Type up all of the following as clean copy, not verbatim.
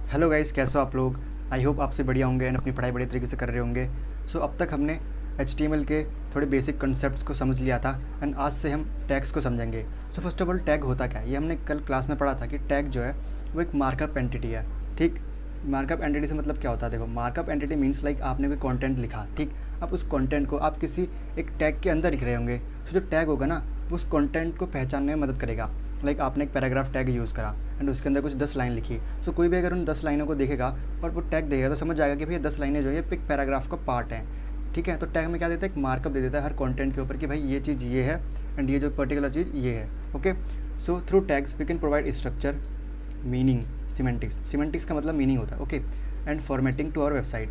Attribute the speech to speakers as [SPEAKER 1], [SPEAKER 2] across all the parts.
[SPEAKER 1] Hello guys, कैसे हो आप लोग। आई होप आपसे बढ़िया होंगे एंड अपनी पढ़ाई बड़े तरीके से कर रहे होंगे। अब तक हमने HTML के थोड़े बेसिक कॉन्सेप्ट्स को समझ लिया था एंड आज से हम टैग्स को समझेंगे। फर्स्ट ऑफ ऑल, टैग होता क्या है, ये हमने कल क्लास में पढ़ा था कि टैग जो है वो एक मार्कअप एंटिटी है। ठीक, मार्कअप एंटिटी से मतलब क्या होता है। देखो, मार्कअप एंटिटी मीन्स लाइक आपने कोई कंटेंट लिखा, ठीक, अब उस कंटेंट को आप किसी एक टैग के अंदर लिख रहे होंगे। जो टैग होगा ना, वो उस कंटेंट को पहचानने में मदद करेगा। लाइक आपने एक पैराग्राफ टैग यूज़ करा एंड उसके अंदर कुछ 10 लाइन लिखी। कोई भी अगर उन 10 लाइनों को देखेगा और वो टैग देखेगा तो समझ जाएगा कि भाई ये 10 लाइनें जो है एक पैराग्राफ का पार्ट है। ठीक है, तो टैग में क्या देता है, एक मार्कअप दे देता है हर कंटेंट के ऊपर कि भाई ये चीज़ ये है एंड ये जो पर्टिकुलर चीज़ ये है। Okay, so through tags we can provide structure, meaning, semantics का मतलब मीनिंग होता है। Okay, and formatting to our website.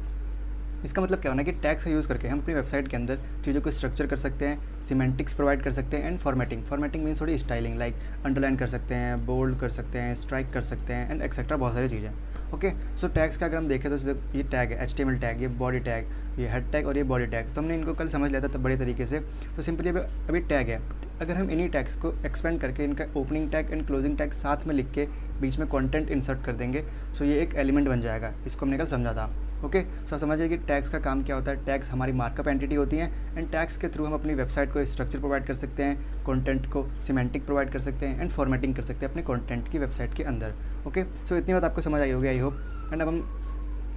[SPEAKER 1] इसका मतलब क्या होना है कि टैग्स का यूज़ करके हम अपनी वेबसाइट के अंदर चीज़ों को स्ट्रक्चर कर सकते हैं, सीमेंटिक्स प्रोवाइड कर सकते हैं एंड फॉर्मेटिंग मीन्स थोड़ी स्टाइलिंग, लाइक अंडरलाइन कर सकते हैं, बोल्ड कर सकते हैं, स्ट्राइक कर सकते हैं एंड एक्सेट्रा, बहुत सारी चीज़ें। ओके, सो टैग्स का अगर हम देखें तो ये टैग है HTML टैग, ये बॉडी टैग, ये हेड टैग और ये बॉडी टैग। तो हमने इनको कल समझ लिया था तब बड़े तरीके से। तो सिंपली अभी टैग है, अगर हम इन्हीं टैग्स को एक्सपेंड करके इनका opening tag and closing tag साथ में लिख के बीच में कंटेंट इंसर्ट कर देंगे, सो ये एक एलिमेंट बन जाएगा। इसको हमने कल समझा था। ओके, सो समझिए कि टैग्स का काम क्या होता है। टैग्स हमारी मार्कअप एंटिटी होती हैं एंड टैग्स के थ्रू हम अपनी वेबसाइट को स्ट्रक्चर प्रोवाइड कर सकते हैं, कंटेंट को सिमेंटिक प्रोवाइड कर सकते हैं एंड फॉर्मेटिंग कर सकते हैं अपने कंटेंट की वेबसाइट के अंदर। ओके, सो इतनी बात आपको समझ आई होगी आई होप। एंड अब हम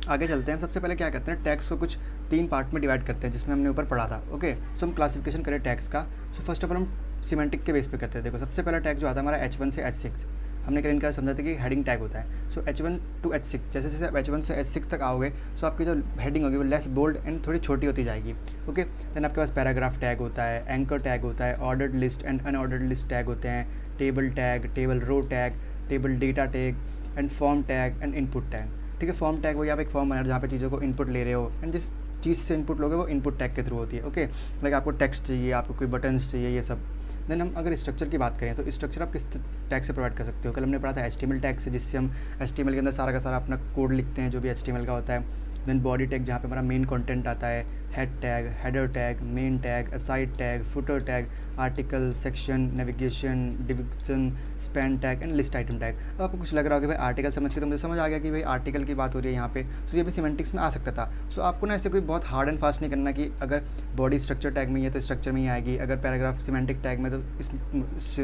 [SPEAKER 1] आगे चलते हैं। सबसे पहले क्या करते हैं, टैग्स को कुछ 3 पार्ट में डिवाइड करते हैं जिसमें हमने ऊपर पढ़ा था। ओके, सो हम क्लासिफिकेशन करें टैग्स का। फर्स्ट ऑफ ऑल हम सिमेंटिक के बेस पे करते हैं। देखो, सबसे पहला टैग जो आता है हमारा H1 से H6, हमने कल इनका समझा था कि हेडिंग टैग होता है। H1 टू H6, जैसे जैसे आप H1 से H6 तक आओगे सो आपकी जो हेडिंग होगी वो लेस बोल्ड एंड थोड़ी छोटी होती जाएगी। ओके, देन आपके पास पैराग्राफ टैग होता है, एंकर टैग होता है, ordered list and unordered list tag होते हैं, table tag, table row tag, table data tag and form tag and input tag. ठीक है, फॉर्म टैग वही आप एक फॉर्म बना जहाँ पे चीज़ों को इनपुट ले रहे हो एंड जिस चीज़ से इनपुट लोगे वो इनपुट टैग के थ्रू होती है। ओके, लाइक आपको टेक्स्ट चाहिए, आपको कोई बटन्स चाहिए, ये सब। देन हम अगर स्ट्रक्चर की बात करें तो स्ट्रक्चर आप किस टैग से प्रोवाइड कर सकते हो। कल हमने पढ़ा था HTML टैग से, जिससे हम HTML के अंदर सारा का सारा अपना कोड लिखते हैं जो भी HTML का होता है। देन बॉडी टैग जहाँ पे हमारा मेन कंटेंट आता है, head tag, header tag, main tag, aside tag, footer tag, article, section, navigation, division, span tag and list item tag. अब आपको कुछ लग रहा होगा भाई आर्टिकल समझ के तो मुझे समझ आ गया कि भाई आर्टिकल की बात हो रही है यहाँ पे, तो ये भी सिमेंटिक्स में आ सकता था। आपको ना ऐसे कोई बहुत हार्ड एंड फास्ट नहीं करना कि अगर बॉडी स्ट्रक्चर टैग में ही है तो स्ट्रक्चर में ही आएगी, अगर पैराग्राफ सिमेंटिक टैग में तो इस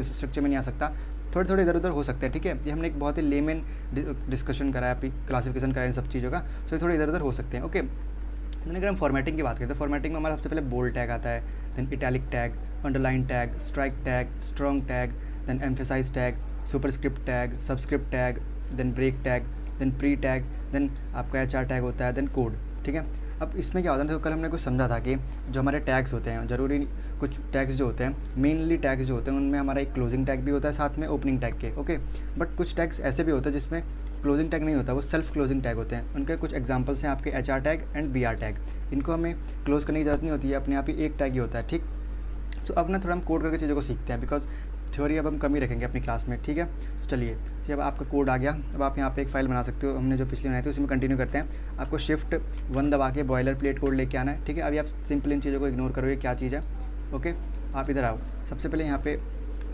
[SPEAKER 1] स्ट्रक्चर में नहीं आ सकता, थोड़े थोड़े इधर उधर हो सकते हैं। ठीक है, ये हमने एक बहुत ही लेमन डिस्कशन करा है, क्लासिफिकेशन करा है इन सब चीज़ों का, ये थोड़े इधर उधर हो सकते हैं। ओके, देन अगर हम फॉर्मेटिंग की बात करें तो फॉर्मेटिंग में हमारा सबसे पहले बोल्ड टैग आता है, then italic tag, underline tag, strike tag, strong tag, then emphasize tag, superscript tag, subscript tag, then break tag, then pre tag, then आपका HR टैग होता है, देन कोड। ठीक है, अब इसमें क्या होता है, तो कल हमने कुछ समझा था कि जो हमारे टैग्स होते हैं, ज़रूरी कुछ टैग्स जो होते हैं, मेनली टैग्स जो होते हैं उनमें हमारा एक क्लोजिंग टैग भी होता है साथ में ओपनिंग टैग के। ओके, बट कुछ टैग्स ऐसे भी होते हैं जिसमें क्लोजिंग टैग नहीं होता, वो सेल्फ क्लोजिंग टैग होते हैं। उनके कुछ एग्जांपल्स हैं आपके HR tag and BR tag. इनको हमें क्लोज करने की ज़रूरत नहीं होती है, अपने आप ही एक टैग ही होता है। ठीक, अब ना थोड़ा हम कोड करके चीज़ों को सीखते हैं, बिकॉज थ्योरी अब हम कम ही रखेंगे अपनी क्लास में। ठीक है, तो चलिए, अब आपका कोड आ गया, अब आप यहाँ पे एक फाइल बना सकते हो। हमने जो पिछली बनाई थी उसी में कंटिन्यू करते हैं। आपको Shift 1 दबा के बॉयलर प्लेट कोड लेके आना है। ठीक है, अभी आप सिंपल इन चीज़ों को इग्नोर करोगे क्या चीज़ है। ओके, आप इधर आओ। सबसे पहले यहाँ पे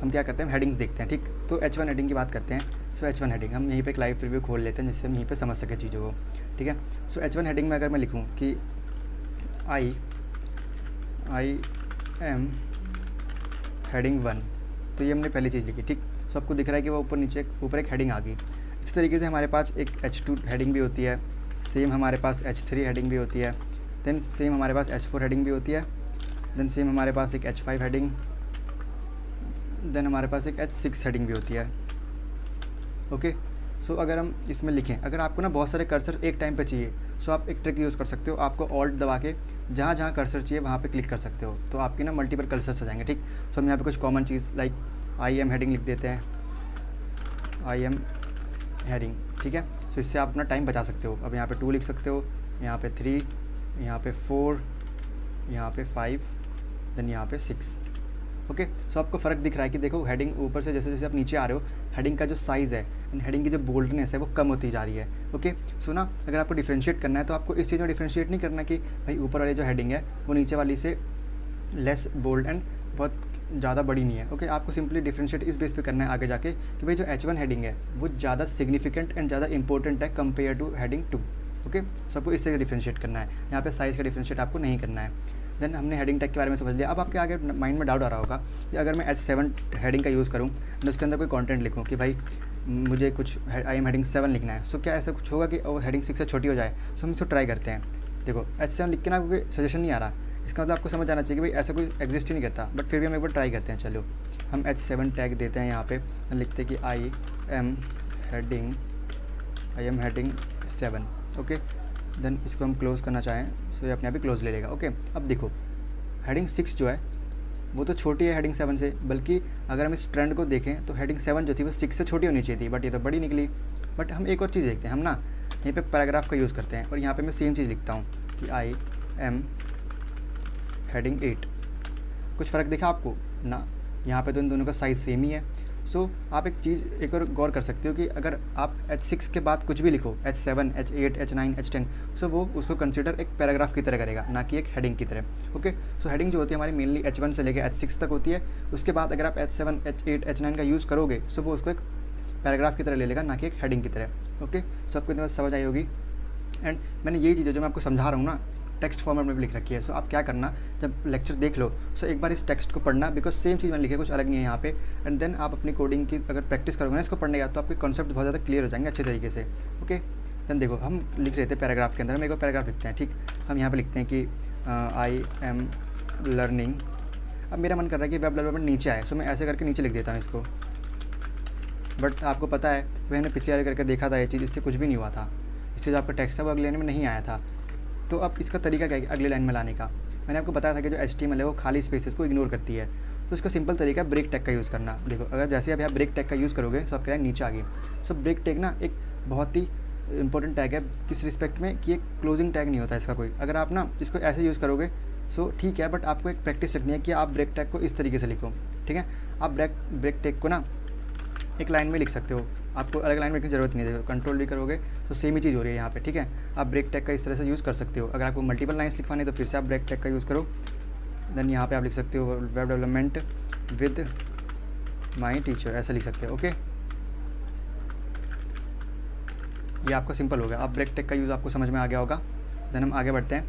[SPEAKER 1] हम क्या करते हैं, हेडिंग्स देखते हैं। ठीक, तो H1 हेडिंग की बात करते हैं। H1 हेडिंग हम यहीं पे एक लाइव प्रीव्यू खोल लेते हैं जिससे हम यहीं पे समझ सकें चीज़ों को। ठीक है, H1 हेडिंग में अगर मैं लिखूँ कि आई एम हेडिंग 1, तो ये हमने पहली चीज़ लिखी। ठीक, आपको दिख रहा है कि वो ऊपर एक हेडिंग आ गई। इसी तरीके से हमारे पास एक H2 हेडिंग भी होती है, सेम हमारे पास H3 हेडिंग भी होती है, देन सेम हमारे पास H4 हेडिंग भी होती है, देन सेम हमारे पास एक H5 हेडिंग, देन हमारे पास एक H6 हेडिंग भी होती है। ओके, अगर हम इसमें लिखें, अगर आपको ना बहुत सारे कर्सर एक टाइम पे चाहिए, आप एक ट्रिक यूज़ कर सकते हो। आपको ऑल्ट दबा के जहाँ जहाँ कर्सर चाहिए वहाँ पे क्लिक कर सकते हो, तो आपकी ना मल्टीपल कर्सर्स आ जाएंगे। ठीक, हम यहाँ पे कुछ कॉमन चीज़ लाइक IM हेडिंग लिख देते हैं, IM हेडिंग। ठीक है, इससे आप अपना टाइम बचा सकते हो। अब यहाँ पे 2 लिख सकते हो, यहाँ पे 3, यहाँ पे 4, यहाँ पे 5, देन यहाँ पे 6। ओके, आपको फ़र्क दिख रहा है कि देखो हेडिंग ऊपर से जैसे जैसे आप नीचे आ रहे हो, हेडिंग का जो साइज़ है एंड हेडिंग की जो बोल्डनेस है वो कम होती जा रही है। ओके, ना अगर आपको डिफ्रेंशिएट करना है तो आपको इस चीज़ में डिफ्रेंशिएट नहीं करना कि भाई ऊपर वाली जो हेडिंग है वो नीचे वाली से लेस बोल्ड एंड बहुत ज़्यादा बड़ी नहीं है। ओके, आपको सिंपली डिफरेंशिएट इस बेस पे करना है आगे जाके कि भाई जो H1 हेडिंग है वो ज़्यादा सिग्निफिकेंट एंड ज़्यादा इंपॉर्टेंट है कंपेयर टू हेडिंग 2। ओके, सबको इससे डिफरेंशिएट करना है, यहाँ पे साइज़ का डिफरेंशिएट आपको नहीं करना है। देन हमने हेडिंग टैग के बारे में समझ लिया। अब आपके आगे माइंड में डाउट आ रहा होगा कि अगर मैं H7 हेडिंग का यूज़ करूँ और उसके अंदर कोई कंटेंट लिखूँ कि भाई मुझे कुछ आई एम हेडिंग 7 लिखना है, सो क्या ऐसा कुछ होगा कि वो हेडिंग 6 से छोटी हो जाए? सो हम इसको ट्राई करते हैं। देखो H7 लिख के ना कोई सजेशन नहीं आ रहा, इसका मतलब आपको समझ आना चाहिए कि भाई ऐसा कोई एग्जिस्ट ही नहीं करता, बट फिर भी हम एक बार ट्राई करते हैं। चलो हम H7 टैग देते हैं, यहाँ पे लिखते हैं कि I am heading 7। Okay, then इसको हम क्लोज़ करना चाहें सो ये अपने आप ही क्लोज ले लेगा। ओके, अब देखो हेडिंग 6 जो है वो तो छोटी है हेडिंग 7 से, बल्कि अगर हम इस ट्रेंड को देखें तो हेडिंग 7 जो थी वो 6 से छोटी होनी चाहिए थी, बट ये तो बड़ी निकली। बट हम एक और चीज़ देखते हैं, हम ना यहीं पे पैराग्राफ का यूज़ करते हैं और यहाँ पे मैं सेम चीज़ लिखता हूँ कि आई एम हेडिंग 8। कुछ फ़र्क दिखा आपको ना? यहाँ पे तो इन दोनों का साइज़ सेम ही है। सो आप एक चीज़ एक और गौर कर सकते हो कि अगर आप H6 के बाद कुछ भी लिखो, H7, H8, H9, H10, सो वो उसको कंसिडर एक पैराग्राफ की तरह करेगा, ना कि एक हेडिंग की तरह। ओके, सो हेडिंग जो होती है हमारी मेनली H1 से लेकर H6 तक होती है। उसके बाद अगर आप H7, H8, H9 का यूज़ करोगे सो वो उसको एक पैराग्राफ की तरह ले लेगा, ना कि एक हेडिंग की तरह। ओके, सो आपको इतनी बात समझ आई होगी। एंड मैंने यही चीज़ें जो मैं आपको समझा रहा हूँ ना टेक्स्ट फॉर्मेट में भी लिख रखी है। सो आप क्या करना, जब लेक्चर देख लो सो एक बार इस टेक्स्ट को पढ़ना, बिकॉज सेम चीज़ मैंने लिखी है, कुछ अलग नहीं है यहाँ पे। एंड देन आप अपनी कोडिंग की अगर प्रैक्टिस करोगे ना इसको पढ़ने का, तो आपके कॉन्सेप्ट बहुत ज़्यादा क्लियर हो जाएंगे अच्छे तरीके से। ओके, देन देखो हम लिख रहे थे पैराग्राफ के अंदर, हम एक और पैराग्राफ लिखते हैं। ठीक, हम यहाँ पर लिखते हैं कि आई एम लर्निंग। अब मेरा मन कर रहा है कि वेब डेवलपमेंट नीचे आए, सो मैं ऐसे करके नीचे लिख देता हूँ इसको। बट आपको पता है वही हमने पिछली बार करके देखा था ये चीज़, इससे कुछ भी नहीं हुआ था। इससे जो आपका टेक्स्ट था वो अगले लाइन में नहीं आया था। तो अब इसका तरीका क्या है अगले लाइन में लाने का? मैंने आपको बताया था कि जो HTML है वो खाली स्पेसेस को इग्नोर करती है, तो इसका सिंपल तरीका है ब्रेक टैग का यूज़ करना। देखो अगर जैसे आप यहाँ ब्रेक टैग का यूज़ करोगे तो आपकी लाइन नीचे आ गई। सो ब्रेक टैग ना एक बहुत ही इंपॉर्टेंट टैग है किस रिस्पेक्ट में कि एक क्लोजिंग टैग नहीं होता इसका कोई। अगर आप ना इसको ऐसे यूज़ करोगे सो ठीक है, बट आपको एक प्रैक्टिस रखनी है कि आप ब्रेक टैग को इस तरीके से लिखो। ठीक है, आप ब्रेक टैग को ना एक लाइन में लिख सकते हो, आपको अलग लाइन में लिखने की ज़रूरत नहीं है। देखो कंट्रोल भी करोगे तो सेम ही चीज़ हो रही है यहाँ पे। ठीक है, आप ब्रेक टैग का इस तरह से यूज़ कर सकते हो। अगर आपको मल्टीपल लाइन्स लिखवानी है तो फिर से आप ब्रेक टैग का यूज़ करो। देन यहाँ पे आप लिख सकते हो web development with my teacher, ऐसा लिख सकते हो। ओके, ये आपका सिंपल हो गया। अब ब्रेक टैग का यूज़ आपको समझ में आ गया होगा। देन हम आगे बढ़ते हैं।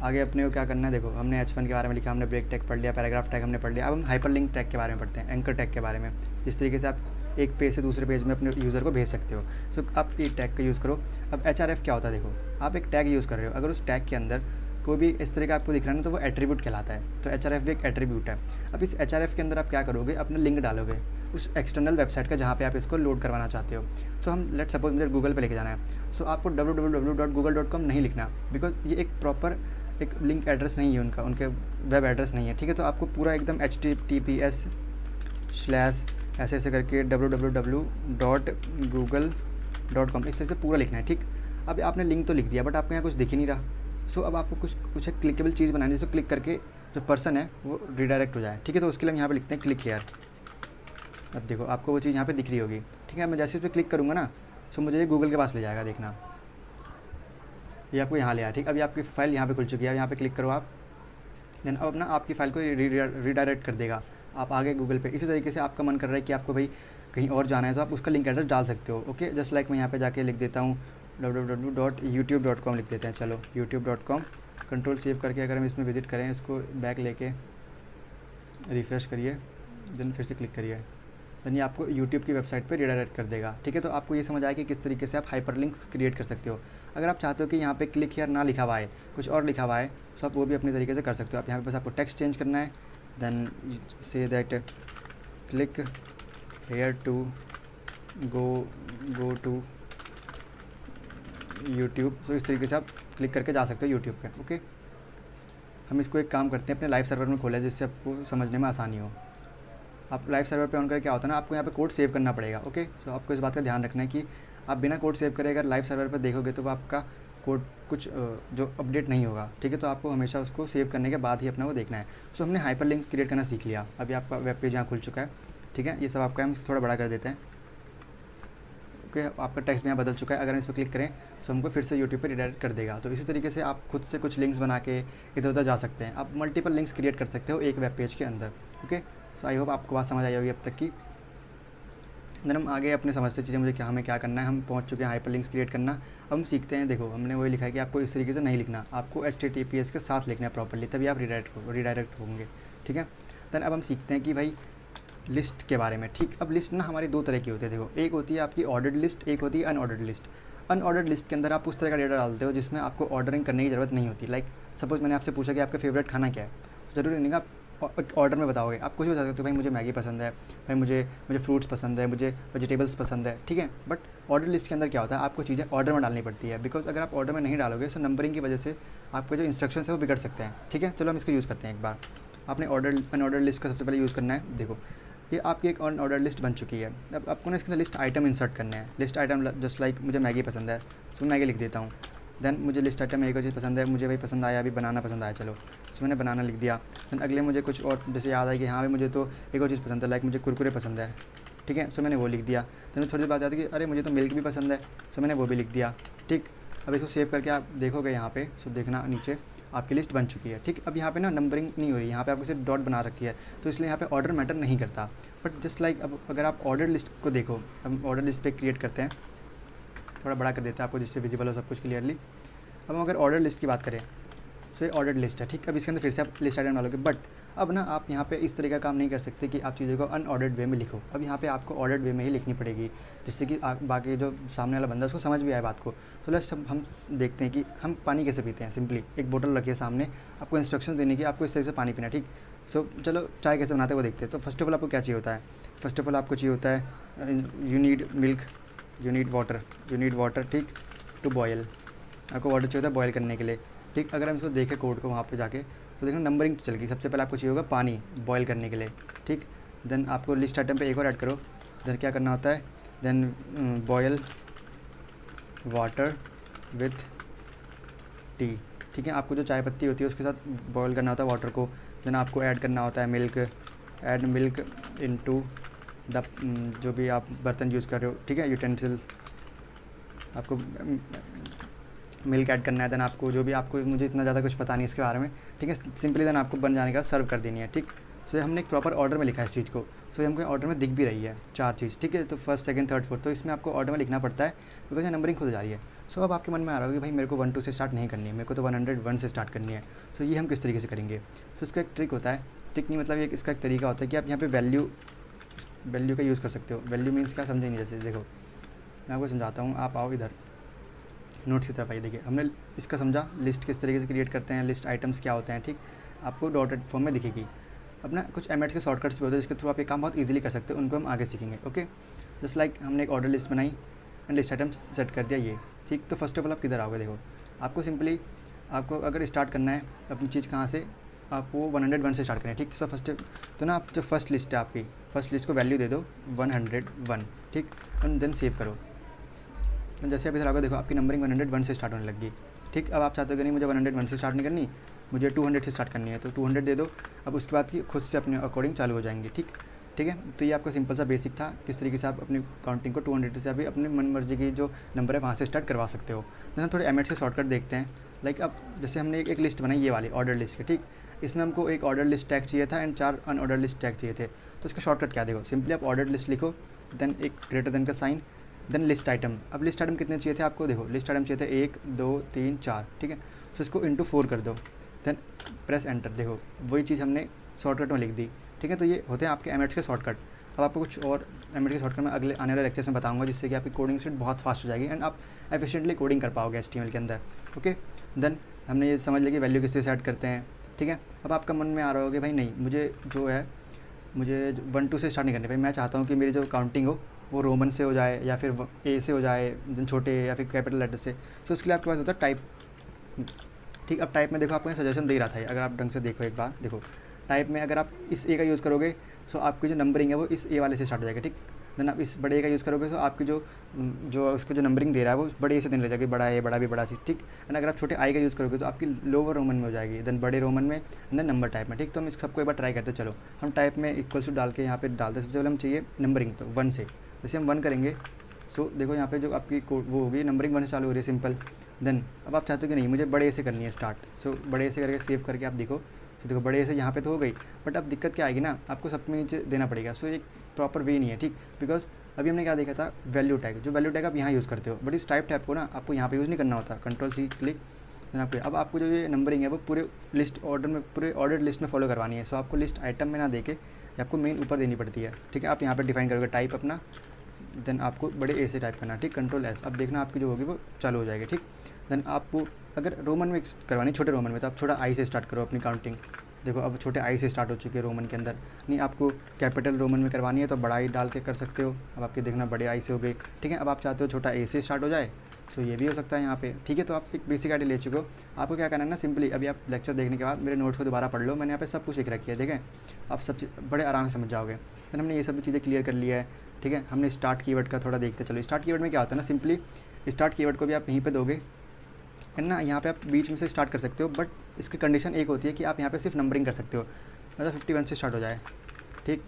[SPEAKER 1] आगे अपने को क्या करना है, देखो हमने H1 के बारे में लिखा, हमने ब्रेक टैग पढ़ लिया, पैराग्राफ टैग हमने पढ़ लिया। अब हम हाइपरलिंक टैग के बारे में पढ़ते हैं, एंकर टैग के बारे में। इस तरीके से आप एक पेज से दूसरे पेज में अपने यूज़र को भेज सकते हो। सो आप ये टैग का यूज़ करो। अब HRF क्या होता है, देखो आप एक टैग यूज़ कर रहे हो, अगर उस टैग के अंदर कोई भी इस तरह का आपको दिख रहा है ना तो वो एट्रीब्यूट कहलाता है। तो HRF भी एक एट्रीब्यूट है। अब इस HRF के अंदर आप क्या करोगे, अपना लिंक डालोगे उस एक्सटर्नल वेबसाइट का जहाँ पे आप इसको लोड करवाना चाहते हो। सो हम लेट सपोज मुझे गूगल पे लेके जाना है, सो आपको www.google.com नहीं लिखना, बिकॉज ये एक प्रॉपर एक लिंक एड्रेस नहीं है उनका, उनके वेब एड्रेस नहीं है। ठीक है, तो आपको पूरा एकदम https/ ऐसे ऐसे करके www.google.com इस तरह से पूरा लिखना है। ठीक, अब आपने लिंक तो लिख दिया बट आपको यहाँ कुछ दिख ही नहीं रहा। सो अब आपको कुछ एक क्लिकेबल चीज़ बनानी है जिसको क्लिक करके जो पर्सन है वो रिडायरेक्ट हो जाए। ठीक है, तो उसके लिए हम यहाँ पे लिखते हैं क्लिक हेयर। अब देखो आपको वो चीज़ यहाँ पे दिख रही होगी। ठीक है, मैं जैसे इस पर क्लिक करूँगा ना सो मुझे ये गूगल के पास ले जाएगा, देखना ये आपको यहाँ ले आया। ठीक, अभी आपकी फ़ाइल यहाँ पे खुल चुकी है, यहाँ पे क्लिक करो आप, देन अब ना आपकी फ़ाइल को रिडायरेक्ट कर देगा, आप आगे गूगल पे। इसी तरीके से आपका मन कर रहा है कि आपको भाई कहीं और जाना है तो आप उसका लिंक एड्रेस डाल सकते हो। ओके, जस्ट लाइक मैं यहाँ पे जाके लिख देता हूँ www.youtube.com लिख देते हैं। चलो youtube.com, कंट्रोल सेव करके अगर हम इसमें विज़िट करें, इसको बैक लेके रिफ़्रेश करिए, देन फिर से क्लिक करिए, देन ये आपको यूट्यूब की वेबसाइट पे रिडायरेक्ट कर देगा। ठीक है, तो आपको ये समझ आया कि किस तरीके से आप हाइपरलिंक्स क्रिएट कर सकते हो। अगर आप चाहते हो कि यहाँ पे क्लिक हियर ना लिखा हुआ है, कुछ और लिखा हुआ है, तो आप वो भी अपने तरीके से कर सकते हो। आप यहाँ पे बस आपको टेक्स्ट चेंज करना है, then say that click here to go to YouTube. So इस तरीके से आप क्लिक करके जा सकते हो यूट्यूब पे। ओके, हम इसको एक काम करते हैं, अपने लाइव सर्वर में खोला जिससे आपको समझने में आसानी हो। आप लाइव सर्वर पे ऑन करके क्या होता है ना, आपको यहाँ पे कोड सेव करना पड़ेगा। ओके, सो आपको इस बात का ध्यान रखना है कि आप बिना कोड सेव करे अगर लाइव सर्वर पर देखोगे तो वो आपका कोड कुछ जो अपडेट नहीं होगा। ठीक है, तो आपको हमेशा उसको सेव करने के बाद ही अपना वो देखना है। सो हमने हाइपरलिंक क्रिएट करना सीख लिया। अभी आपका वेब पेज यहाँ खुल चुका है। ठीक है, ये सब आपका हम इसको थोड़ा बड़ा कर देते हैं, ओके, आपका टेक्स्ट भी यहाँ बदल चुका है। अगर हम इस पर क्लिक करें तो हमको फिर से यूट्यूब पर रिडायरेक्ट कर देगा। तो इसी तरीके से आप खुद से कुछ लिंक्स बना के इधर उधर जा सकते हैं। आप मल्टीपल लिंक्स क्रिएट कर सकते हो एक वेब पेज के अंदर। ओके, सो आई होप आपको बात समझ आई होगी अब तक की। देन हम आगे अपने समझते चीज़ें, मुझे क्या हमें क्या करना है। हम पहुंच चुके हैं हाइपर लिंक्स क्रिएट करना। अब हम सीखते हैं। देखो हमने वही लिखा है कि आपको इस तरीके से नहीं लिखना, आपको HTTPS के साथ लिखना है प्रॉपर्ली, तभी आप रिडायरेक्ट होंगे। ठीक है, देन अब हम सीखते हैं कि भाई लिस्ट के बारे में। ठीक, अब लिस्ट ना हमारी दो तरह की होती है। देखो, एक होती है आपकी ऑर्डर्ड लिस्ट, एक होती है अनऑर्डर्ड लिस्ट। अनऑर्डर्ड लिस्ट के अंदर आप उस तरह का डेटा डालते हो जिसमें आपको ऑर्डरिंग करने की ज़रूरत नहीं होती। लाइक सपोज मैंने आपसे पूछा कि आपका फेवरेट खाना क्या है, ज़रूरी नहीं कि आप ऑर्डर में बताओगे, आप कुछ भी बता सकते हो। भाई मुझे मैगी पसंद है, भाई मुझे फ्रूट्स पसंद है, मुझे वेजिटेबल्स पसंद है। ठीक है, बट ऑर्डर लिस्ट के अंदर क्या होता है, आपको चीज़ें ऑर्डर में डालनी पड़ती है। बिकॉज अगर आप ऑर्डर में नहीं डालोगे तो नंबरिंग की वजह से आपके जो इंस्ट्रक्शंस है वो बिगड़ सकते हैं। ठीक है, चलो हम इसको यूज़ करते हैं एक बार। आपने अनऑर्डर लिस्ट का सबसे पहले यूज़ करना है। देखो, ये आपकी एक अनऑर्डर लिस्ट बन चुकी है। अब आपको ना इसके अंदर लिस्ट आइटम इंसर्ट करने हैं। लिस्ट आइटम जस्ट लाइक मुझे मैगी पसंद है, तो मैं मैगी लिख देता हूँ। देन मुझे लिस्ट आइटम एक और चीज़ पसंद है, मुझे वही पसंद आया, अभी बनाना पसंद आया, चलो तो मैंने बनाना लिख दिया। देन अगले मुझे कुछ और जैसे याद आया कि हाँ भाई मुझे तो एक और चीज़ पसंद है, लाइक मुझे कुरकुरे पसंद है। ठीक है, सो मैंने वो लिख दिया। देन थोड़ी देर बाद याद है कि अरे मुझे तो मिल्क भी पसंद है, सो मैंने वो भी लिख दिया। ठीक, अब इसको सेव करके आप देखोगे यहाँ पे, सो देखना नीचे आपकी लिस्ट बन चुकी है। ठीक, अब यहाँ पे ना नंबरिंग नहीं हो रही, यहाँ पे आपको सिर्फ डॉट बना रखी है, तो इसलिए यहाँ पे ऑर्डर मैटर नहीं करता। बट जस्ट लाइक अब अगर आप ऑर्डर लिस्ट को देखो, हम ऑर्डर लिस्ट पे क्रिएट करते हैं, थोड़ा बड़ा कर देते हैं आपको जिससे विजिबल हो सब कुछ क्लियरली। अब हम अगर ऑर्डर लिस्ट की बात करें, सो ये ऑर्डर लिस्ट है। ठीक, अब इसके अंदर फिर से आप लिस्ट आइटम डालोगे, बट अब ना आप यहाँ पे इस तरह का काम नहीं कर सकते कि आप चीज़ों को अनऑर्डर्ड वे में लिखो। अब यहाँ पे आपको ऑर्डर्ड वे में ही लिखनी पड़ेगी, जिससे कि बाकी जो सामने वाला बंदा है उसको समझ भी आए बात को। तो लेट्स हम देखते हैं कि हम पानी कैसे पीते हैं। सिंपली एक बोतल रखिए सामने, आपको इंस्ट्रक्शन देने की, आपको इस तरह से पानी पीना है। ठीक, सो चलो चाय कैसे बनाते हैं वो देखते हैं। तो फर्स्ट ऑफ ऑल आपको क्या चाहिए होता है, फर्स्ट ऑफ ऑल आपको चाहिए होता है you need milk, you need water. ठीक, टू बॉयल, आपको वाटर चाहिए होता है बॉयल करने के लिए। ठीक, अगर हम इसको देखें कोड को वहाँ पे जाके, तो देखना नंबरिंग तो चल गई। सबसे पहले आपको चाहिए होगा पानी बॉयल करने के लिए। ठीक, देन आपको लिस्ट आइटम पे एक और ऐड करो। देन क्या करना होता है, then boil water with tea. ठीक है, आपको जो चाय पत्ती होती है उसके साथ बॉयल करना होता है वाटर को। देन आपको ऐड करना होता है milk, add milk into the जो भी आप बर्तन यूज़ कर रहे हो। ठीक है, यूटेंसिल, आपको मिल्क ऐड करना है। देन आपको जो भी आपको, मुझे इतना ज़्यादा कुछ पता नहीं इसके बारे में। ठीक है, सिंपली देन आपको बन जाने का सर्व कर देनी है। ठीक, सो हमने एक प्रॉपर ऑर्डर में लिखा है इस चीज़ को। सो हमको ऑर्डर में दिख भी रही है 4 चीज़। ठीक है, तो फर्स्ट सेकंड थर्ड फोर्थ, तो इसमें आपको ऑर्डर में लिखना पड़ता है बिकॉज ये नंबरिंग खुद जा रही है। सो अब आपके मन में आ रहा होगा कि भाई मेरे को 1 2 से स्टार्ट नहीं करनी है, मेरे को तो 101 से स्टार्ट करनी है। सो ये हम किस तरीके से करेंगे। सो इसका एक ट्रिक होता है, ट्रिक नहीं मतलब इसका एक तरीका होता है कि आप यहाँ पे वैल्यू का यूज़ कर सकते हो। वैल्यू मीन्स क्या, समझे नहीं। जैसे देखो मैं आपको समझाता हूँ, आप आओ इधर नोट्स की तरफ आइए। देखिए हमने इसका समझा लिस्ट किस तरीके से क्रिएट करते हैं, लिस्ट आइटम्स क्या होते हैं। ठीक, आपको डॉटेड फॉर्म में दिखेगी। अपना कुछ एमएट्स के शॉर्टकट्स भी होते हैं जिसके थ्रू आप ये काम बहुत इजीली कर सकते हो, उनको हम आगे सीखेंगे। ओके, जस्ट लाइक हमने एक ऑर्डर लिस्ट बनाई एंड लिस्ट आइटम्स सेट कर दिया ये। ठीक, तो फर्स्ट ऑफ ऑल आप किधर आओगे, देखो आपको सिंपली आपको अगर स्टार्ट करना है अपनी चीज़ कहाँ से, आपको 101 से स्टार्ट करना है। ठीक, सो फर्स्ट तो ना आप जो फर्स्ट लिस्ट है आपकी, फर्स्ट लिस्ट को वैल्यू दे दो 101। ठीक, एंड देन सेव करो। जैसे आप इधर आओगे, देखो आपकी नंबरिंग 101 से स्टार्ट होने लगी। ठीक, अब आप चाहते हो कि नहीं मुझे 101 से स्टार्ट नहीं करनी, मुझे 200 से स्टार्ट करनी है, तो 200 दे दो। अब उसके बाद की खुद से अपने अकॉर्डिंग चालू हो जाएंगी। ठीक, ठीक है, तो ये आपका सिंपल सा बेसिक था किस तरीके से आप अपनी काउंटिंग को 200 से अभी अपने मन मर्जी की जो नंबर है वहाँ से स्टार्ट करवा सकते हो। देन थोड़े एमएट से शॉर्टकट देखते हैं। लाइक अब जैसे हमने एक लिस्ट बनाई ये वाली ऑर्डर लिस्ट की। ठीक, इसमें हमको एक ऑर्डर लिस्ट टैग चाहिए था एंड 4 अनऑर्डर लिस्ट टैग चाहिए थे। तो इसका शॉर्टकट क्या, देखो सिंपली आप ऑर्डर लिस्ट लिखो, देन एक ग्रेटर देन का साइन, देन लिस्ट आइटम। अब लिस्ट आइटम कितने चाहिए थे आपको, देखो लिस्ट आइटम चाहिए थे 1 2 3 4। ठीक है, सो इसको इंटू 4 कर दो, देन प्रेस एंटर। देखो वही चीज़ हमने शॉर्टकट में लिख दी। ठीक है, तो ये होते हैं आपके एमएट्स के शॉर्टकट। अब आपको कुछ और एमएट के शॉर्टकट में अगले आने वाले लेक्चर्स में बताऊंगा, जिससे कि आपकी कोडिंग स्पीड बहुत फास्ट हो जाएगी एंड आप एफिशिएंटली कोडिंग कर पाओगे HTML के अंदर। ओके, देन हमने ये समझ लिया कि वैल्यू किस तरह से ऐड करते हैं। ठीक है, अब आपका मन में आ रहा होगा कि भाई नहीं मुझे जो है मुझे 1 2 से स्टार्ट नहीं करनी, भाई मैं चाहता हूँ कि मेरी जो काउंटिंग हो वो रोमन से हो जाए या फिर ए से हो जाए, देन छोटे या फिर कैपिटल लेटर से। तो उसके लिए आपके पास होता है टाइप। ठीक, अब टाइप में देखो आपको सजेशन दे रहा था, अगर आप ढंग से देखो एक बार, देखो टाइप में अगर आप इस ए का यूज़ करोगे सो आपकी जो नंबरिंग है वो इस ए वाले से स्टार्ट हो जाएगा। ठीक, देन आप इस बड़े ए का यूज़ करोगे तो आपकी जो उसको जो नंबरिंग दे रहा है वो बड़े ए से देने लग जाएगी, बड़ा ए बड़ा भी बड़ा चीज़। ठीक, एंड अगर आप छोटे आई का यूज़ करोगे तो आपकी लोअर रोमन में हो जाएगी, देन बड़े रोमन में, एंड देन नंबर टाइप में। ठीक, तो हम इस सबको एक बार ट्राई करते। चलो हम टाइप में इक्वल्स टू डाल के यहाँ पे डालते। सबसे पहले हम चाहिए नंबरिंग, तो 1 से, जैसे हम 1 करेंगे सो देखो यहाँ पे जो आपकी वो होगी नंबरिंग 1 से चालू हो रही है सिंपल। देन अब आप चाहते हो कि नहीं मुझे बड़े ए से करनी है स्टार्ट, सो बड़े ए से करके सेव करके आप देखो। सो देखो बड़े ए से यहाँ पे तो हो गई, बट अब दिक्कत क्या आएगी ना, आपको सब में नीचे देना पड़ेगा। सो एक प्रॉपर वे नहीं है, ठीक, बिकॉज अभी हमने क्या देखा था, वैल्यू टैग। जो वैल्यू टैग आप यहाँ यूज़ करते हो, बट इस टाइप टैग को ना आपको यहाँ पे यूज़ नहीं करना होता। कंट्रोल सी क्लिक, देन आपको अब आपको जो ये नंबरिंग है वो पूरे लिस्ट ऑर्डर में, पूरे ऑर्डर लिस्ट में फॉलो करवानी है। सो आपको लिस्ट आइटम में ना देके आपको मेन ऊपर देनी पड़ती है, ठीक है। आप यहाँ पे डिफाइन करोगे टाइप अपना, देन आपको बड़े ए से टाइप करना, ठीक, कंट्रोल एस। अब देखना आपकी जो होगी वो चालू हो जाएगी, ठीक। देन आपको अगर रोमन में करवानी, छोटे रोमन में, तो आप छोटा आई से स्टार्ट करो अपनी काउंटिंग। देखो अब छोटे आई से स्टार्ट हो चुकी है रोमन के अंदर। नहीं आपको कैपिटल रोमन में करवानी है तो बड़ा आई डाल के कर सकते हो। अब आपके देखना बड़े आई से हो गई, ठीक है। अब आप चाहते हो छोटा ए से स्टार्ट हो जाए, सो ये भी हो सकता है यहाँ पे, ठीक है। तो आप एक बेसिक आइडिया ले चुके हो। आपको क्या करना है ना, सिंपली अभी आप लेक्चर देखने के बाद मेरे नोट्स को दोबारा पढ़ लो। मैंने यहाँ पे सब कुछ लिख रखी है, ठीक है। आप सब बड़े आराम से समझ जाओगे। फिर हमने ये सब चीज़ें क्लियर कर लिया है, ठीक है। हमने स्टार्ट कीवर्ड का थोड़ा देखते चलो। स्टार्ट कीवर्ड में क्या होता है ना, सिंपली स्टार्ट कीवर्ड को भी आप यहीं पे दोगे, है ना। यहाँ पे आप बीच में से स्टार्ट कर सकते हो, बट इसकी कंडीशन एक होती है कि आप यहाँ पे सिर्फ नंबरिंग कर सकते हो, मतलब 51 से स्टार्ट हो जाए, ठीक।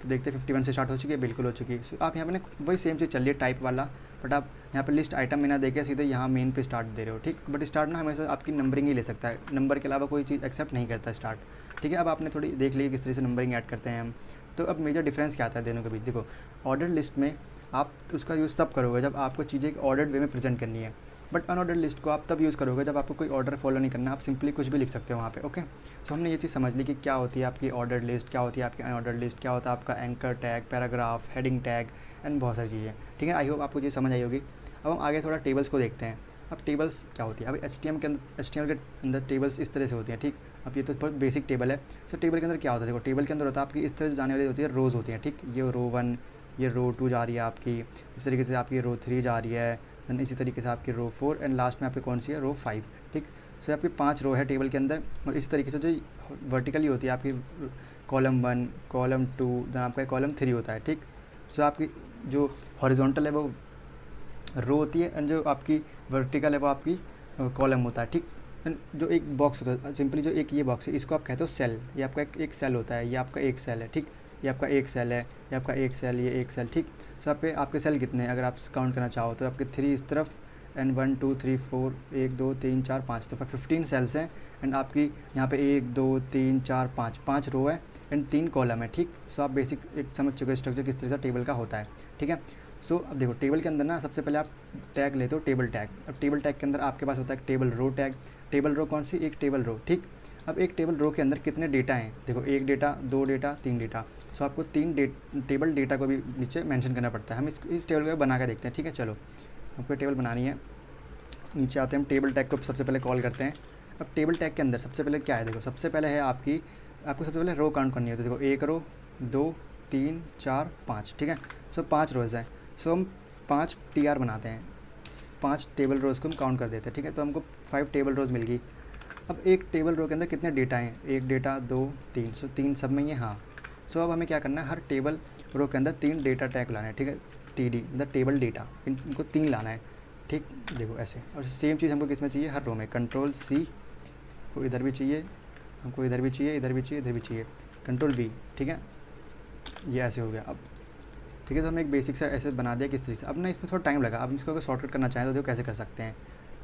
[SPEAKER 1] तो देखते हैं 51 से स्टार्ट हो चुकी है, बिल्कुल हो चुकी है। आप यहाँ पे ना वही सेम चीज़ चल रही है टाइप वाला, बट आप यहाँ पे लिस्ट आइटम में ना देके सीधे यहाँ मेन पे स्टार्ट दे रहे हो, ठीक। बट स्टार्ट ना हमेशा आपकी नंबरिंग ही ले सकता है, नंबर के अलावा कोई चीज़ एक्सेप्ट नहीं करता स्टार्ट, ठीक है। अब आपने थोड़ी देख ली किस तरह से नंबरिंग ऐड करते हैं हम। तो अब मेजर डिफरेंस क्या आता है दोनों के बीच। देखो ऑर्डर लिस्ट में आप उसका यूज़ तब करोगे जब आपको चीज़ें एक ऑर्डर्ड वे में प्रेजेंट करनी है, बट अनऑर्डर लिस्ट को आप तब यूज़ करोगे जब आपको कोई ऑर्डर फॉलो नहीं करना, आप सिंपली कुछ भी लिख सकते हो वहाँ पे, ओके। सो हमने ये चीज़ समझ ली कि क्या होती है आपकी ऑर्डर लिस्ट, क्या होती है आपकी अनऑर्डर लिस्ट, क्या होता है आपका anchor tag, paragraph, heading tag and बहुत सारी चीज़ें, ठीक है। आई होप आपको ये समझ आई होगी। अब हम आगे थोड़ा टेबल्स को देखते हैं। अब टेबल्स क्या होती है, अब HTML के अंदर टेबल्स इस तरह से होती हैं, ठीक। अब ये तो बहुत बेसिक टेबल है। सो टेबल के अंदर क्या होता है, देखो टेबल के अंदर होता है आपकी इस तरह से जाने वाली होती है, रोज़ होती हैं, ठीक। ये रो 1, ये रो 2 जा रही है आपकी, इस तरीके से आपकी रो 3 जा रही है, देन इसी तरीके से आपकी रो 4 एंड लास्ट में आपकी कौन सी है, रो 5, ठीक। सो आपकी 5 रो है टेबल के अंदर। और इस तरीके से जो वर्टिकली होती है आपकी कॉलम 1, कॉलम 2, देन आपका कॉलम 3 होता है, ठीक। सो आपकी जो हॉरिजॉन्टल है वो रो होती है एंड जो आपकी वर्टिकल है वो आपकी कॉलम होता है, ठीक। जो एक बॉक्स होता है, सिंपली जो एक ये बॉक्स है इसको आप कहते हो सेल। ये आपका एक सेल होता है, ये आपका एक सेल है, ठीक। ये आपका एक सेल है, ये आपका एक सेल, ये एक सेल, ठीक। सो आप पे आपके सेल कितने हैं अगर आप काउंट करना चाहो तो आपके 3 इस तरफ एंड 1 2 3 4 1 2 3 4 5 तो 15 सेल्स हैं एंड आपकी यहाँ पे 1 2 3 4 5 रो है एंड 3 कॉलम है, ठीक। सो आप बेसिक एक समझ चुके स्ट्रक्चर किस तरह से टेबल का होता है, ठीक है। सो अब देखो टेबल के अंदर ना सबसे पहले आप टैग लेते हो, टेबल टैग। अब टेबल टैग के अंदर आपके पास होता है table row tag. Table row कौन सी, एक टेबल रो, ठीक। अब एक टेबल रो के अंदर कितने डेटा हैं, देखो 1 डेटा, 2 डेटा, 3 डेटा। सो आपको 3 टेबल डेटा को भी नीचे मेंशन करना पड़ता है। हम इस टेबल को बना के देखते हैं, ठीक है। चलो आपको टेबल बनानी है, नीचे आते हैं, हम टेबल टैग को सबसे पहले कॉल करते हैं। अब टेबल टैग के अंदर सबसे पहले क्या है, देखो सबसे पहले है आपको सबसे पहले रो काउंट करनी है। तो देखो 1 रो, 2 3 4 5, ठीक है। सो 5 रोज़ है। सो हम 5 TR बनाते हैं, 5 टेबल रोज़ को हम काउंट कर देते हैं, ठीक है। तो हमको 5 टेबल रोज़ मिल गई। अब एक टेबल रो के अंदर कितने डेटा हैं, 1 डेटा, 2 3, सो 3 सब में ये, हाँ। सो अब हमें क्या करना है, हर टेबल रो के अंदर 3 डेटा टैग लाना है, ठीक है। TD मतलब टेबल डेटा, इनको 3 लाना है, ठीक। देखो ऐसे, और सेम चीज़ हमको किस में चाहिए, हर रो में। कंट्रोल C, को इधर भी चाहिए, हमको इधर भी चाहिए, इधर भी चाहिए, इधर भी चाहिए। कंट्रोल V, ठीक है। ये ऐसे हो गया अब, ठीक है। तो हमने एक बेसिक सा ऐसे बना दिया किस तरीके से। अब ना इसमें थोड़ा टाइम लगा। अब इसको अगर शॉर्टकट करना चाहें तो देखो कैसे कर सकते हैं।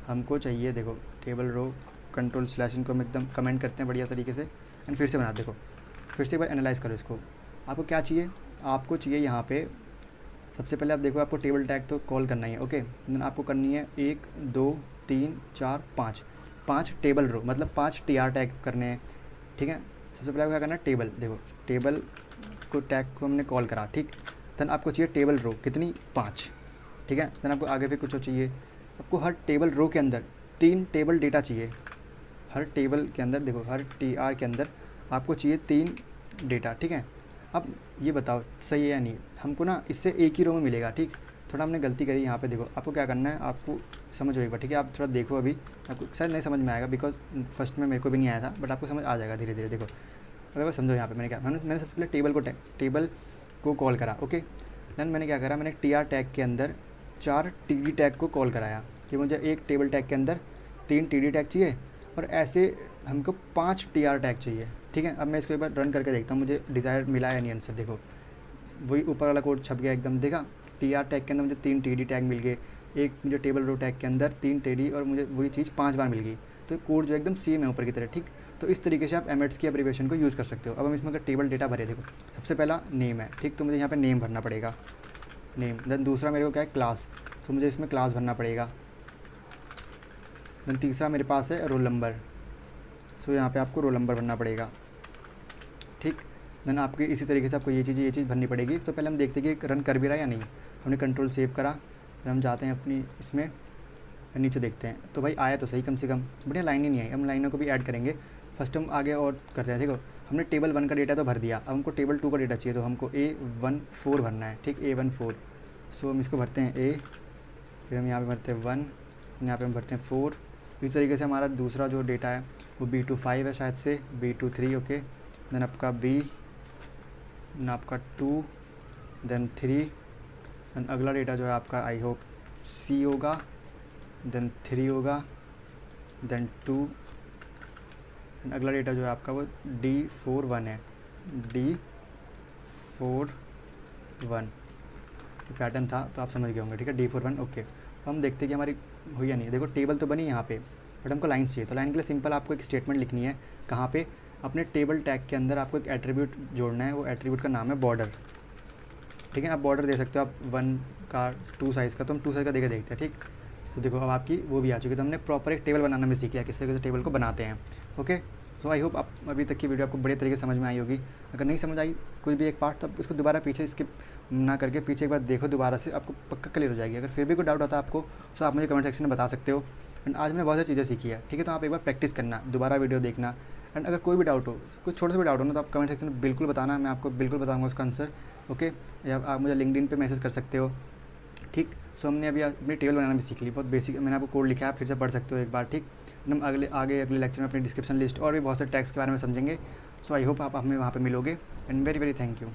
[SPEAKER 1] हमको चाहिए, देखो टेबल रो, कंट्रोल/ इनको हम एकदम कमेंट करते हैं बढ़िया तरीके से एंड फिर से बना, देखो फिर से एक बार एनालाइज़ करो इसको। आपको क्या चाहिए, आपको चाहिए यहाँ पे सबसे पहले आप देखो आपको टेबल टैग तो कॉल करना ही है, ओके। देन आपको करनी है 1 2 3 4 5 टेबल रो, मतलब 5 TR टैग करने हैं, ठीक है। सबसे पहले आपको क्या करना है, टेबल, देखो टेबल को टैग को हमने कॉल करा, ठीक। देन आपको चाहिए टेबल रो, कितनी, 5, ठीक है। देन आपको आगे भी कुछ चाहिए, आपको हर टेबल रो के अंदर 3 टेबल डेटा चाहिए। हर टेबल के अंदर देखो, हर TR के अंदर आपको चाहिए 3 डेटा, ठीक है। अब ये बताओ सही है या नहीं, हमको ना इससे एक ही रो में मिलेगा, ठीक। थोड़ा हमने गलती करी यहाँ पे, देखो आपको क्या करना है, आपको समझ होएगा, ठीक है। आप थोड़ा देखो, अभी आपको शायद नहीं समझ में आएगा बिकॉज फर्स्ट में मेरे को भी नहीं आया था, बट आपको समझ आ जाएगा धीरे धीरे। देखो अगर समझो यहाँ पे मैंने क्या, मैंने सबसे पहले टेबल को कॉल करा, ओके। देन मैंने क्या करा, मैंने TR टैग के अंदर 4 TD टैग को कॉल कराया कि मुझे एक टेबल टैग के अंदर 3 TD टैग चाहिए और ऐसे हमको 5 TR टैग चाहिए, ठीक है। अब मैं इसको एक बार रन करके देखता हूँ मुझे डिज़ायर मिला या नहीं आंसर। देखो वही ऊपर वाला कोड छप गया एकदम, देखा TR टैग के अंदर मुझे 3 TD टैग मिल गए, एक मुझे टेबल रो टैग के अंदर 3 TD, और मुझे वही चीज़ 5 बार मिल गई। तो कोड जो एकदम सेम है ऊपर की तरह, ठीक। तो इस तरीके से आप एमएड्स की एब्रीविएशन को यूज़ कर सकते हो। अब हम इसमें अगर टेबल डेटा भरे, देखो सबसे पहला नेम है, ठीक, तो मुझे यहाँ पे नेम भरना पड़ेगा, नेम। देन दूसरा मेरे को क्या है, क्लास, तो मुझे इसमें क्लास भरना पड़ेगा। देन तीसरा मेरे पास है रोल नंबर, सो यहाँ पे आपको रोल नंबर भरना पड़ेगा, ठीक। देन आपके इसी तरीके से आपको ये चीज़ भरनी पड़ेगी। तो पहले हम देखते हैं कि रन कर भी रहा है या नहीं। हमने कंट्रोल सेव करा, फिर हम जाते हैं अपनी इसमें, नीचे देखते हैं तो भाई आया तो सही कम से कम, बढ़िया लाइन ही नहीं आई। हम लाइनों को भी ऐड करेंगे। फर्स्ट हम आगे और करते हैं, देखो हमने टेबल 1 का डेटा तो भर दिया, अब हमको टेबल 2 का डेटा चाहिए, तो हमको A14 भरना है, ठीक, A14। सो हम इसको भरते हैं A, फिर हम यहाँ पे भरते हैं 1, यहाँ पे हम भरते हैं 4। इस तरीके से हमारा दूसरा जो डेटा है वो B25 है शायद से, B23, ओके। देन आपका B, देन आपका 2, देन 3, देन अगला डेटा जो है आपका आई होप C होगा, देन 3 होगा, देन 2, देन अगला डेटा जो है आपका वो D41 है, D41 पैटर्न था तो आप समझ गए होंगे, ठीक है, D41, ओके। तो हम देखते हैं कि हमारी हुई या नहीं। देखो टेबल तो बनी यहाँ पे, बट हमको लाइन्स चाहिए। तो लाइन के लिए सिंपल आपको एक स्टेटमेंट लिखनी है, कहाँ पे, अपने टेबल टैग के अंदर आपको एक एट्रीब्यूट जोड़ना है, वो एट्रीब्यूट का नाम है बॉर्डर, ठीक है। आप बॉर्डर दे सकते हो आप 1 का 2 साइज़ का, तो हम 2 साइज़ का देकर देखते हैं, ठीक। तो देखो अब आपकी वो भी आ चुकी है। तो हमने प्रॉपर एक टेबल बनाना भी सीख लिया, किस तरीके से टेबल को बनाते हैं, ओके। सो आई होप आप अभी तक की वीडियो आपको बड़े तरीके से समझ में आई होगी। अगर नहीं समझ आई कुछ भी एक पार्ट, तो इसको दोबारा पीछे स्किप ना करके पीछे एक बार देखो दोबारा से, आपको पक्का क्लियर हो जाएगी। अगर फिर भी कोई डाउट आता है आपको, तो आप मुझे कमेंट सेक्शन में बता सकते हो। एंड आज मैंने बहुत सारी चीज़ें सीखी है, ठीक है। तो आप एक बार प्रैक्टिस करना, दोबारा वीडियो देखना। एंड अगर कोई भी डाउट हो, कुछ छोटा सा भी डाउट हो ना, तो आप कमेंट सेक्शन में बिल्कुल बताना, मैं आपको बिल्कुल बताऊँगा उसका आंसर, ओके। या आप मुझे लिंक्डइन पे मैसेज कर सकते हो, ठीक। सो हमने अभी अपनी टेबल बनाना भी सीख ली, बहुत बेसिक। मैंने आपको कोड लिखा है, आप फिर से पढ़ सकते हो एक बार, ठीक। हम अगले लेक्चर में अपनी डिस्क्रिप्शन लिस्ट और भी बहुत सारे टैग्स के बारे में समझेंगे। सो आई होप आप हमें वहाँ पे मिलोगे। And very very thank you.